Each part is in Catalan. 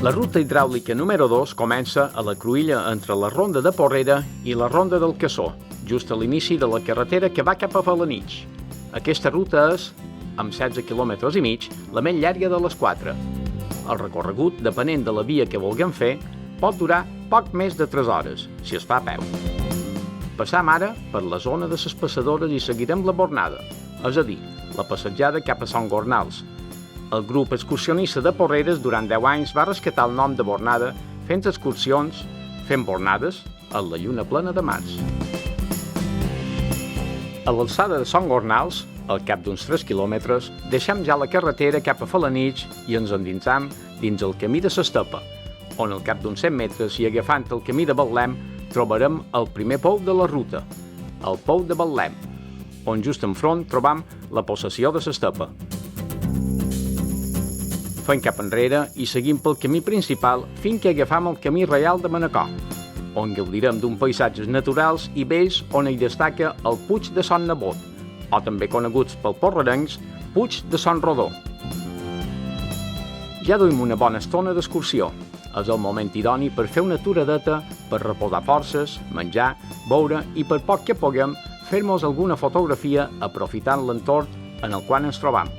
La ruta hidràulica número 2 comença a la cruïlla entre la Ronda de Porrera i la Ronda del Cassó, just a l'inici de la carretera que va cap a Felanitx. Aquesta ruta és, amb 16 km i mig, la més llarga de les 4. El recorregut, depenent de la via que vulguem fer, pot durar poc més de 3 hores, si es fa a peu. Passam ara per la zona de les passadores i seguirem la bornada, és a dir, la passejada cap a Son Gornals. El grup excursionista de Porreres durant 10 anys va rescatar el nom de Bornada fent excursions, fent bornades, en la lluna plena de març. A l'alçada de Son Gornals, al cap d'uns 3 quilòmetres, deixem ja la carretera cap a Felanitx i ens endinsam dins el camí de l'Estepa, on al cap d'uns 100 metres i agafant el camí de Betlem trobarem el primer pou de la ruta, el pou de Betlem, on just enfront trobam la possessió de l'Estepa. Fem cap enrere i seguim pel camí principal fins que agafam el camí reial de Manacor, on gaudirem d'un paisatges naturals i bells on hi destaca el Puig de Son Nebot, o també coneguts pel porrerencs Puig de Son Rodó. Ja duim una bona estona d'excursió. És el moment idoni per fer una aturadeta, per reposar forces, menjar, beure i per poc que puguem fer-nos alguna fotografia aprofitant l'entorn en el qual ens trobam.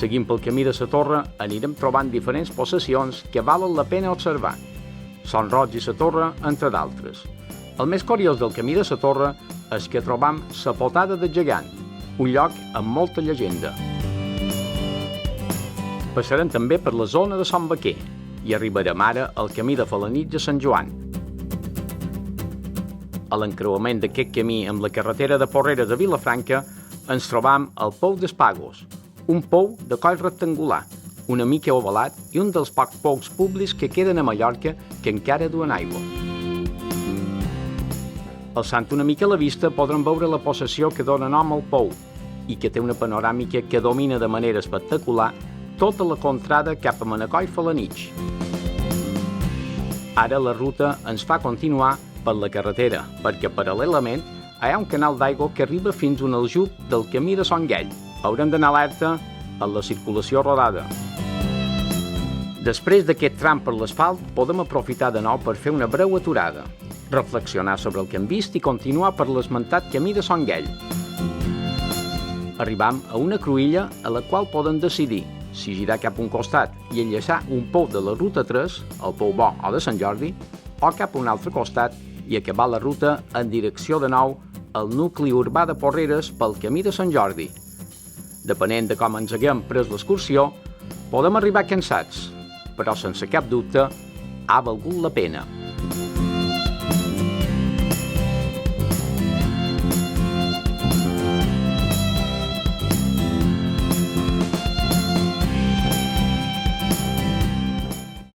Seguint pel camí de la torre, anirem trobant diferents possessions que valen la pena observar. Son Roig i la Torre, entre d'altres. El més curiós del camí de la torre és que trobam la Potada del Gegant, un lloc amb molta llegenda. Passarem també per la zona de Son Baquer i arribarem ara al camí de Felanitx a Sant Joan. A l'encreuament d'aquest camí amb la carretera de Porreres a Vilafranca ens trobam al Pou d'Espagos, un pou de coll rectangular, una mica ovalat i un dels pocs pous públics que queden a Mallorca que encara duen aigua. Alçant una mica la vista podrem veure la possessió que dona nom al pou i que té una panoràmica que domina de manera espectacular tota la contrada cap a Manacor i Felanitx. Ara la ruta ens fa continuar per la carretera, perquè paral·lelament hi ha un canal d'aigua que arriba fins a un aljub del camí de Son Guell. Haurem d'anar alerta en la circulació rodada. Després d'aquest tram per l'asfalt, podem aprofitar de nou per fer una breu aturada, reflexionar sobre el que hem vist i continuar per l'esmentat camí de Son Guell. Arribam a una cruïlla a la qual poden decidir si girar cap a un costat i enllaçar un pou de la ruta 3, el Pou Bo o de Sant Jordi, o cap a un altre costat i acabar la ruta en direcció de nou al nucli urbà de Porreres pel camí de Sant Jordi. Depenent de com ens haguem pres l'excursió, podem arribar cansats, però sense cap dubte ha valgut la pena.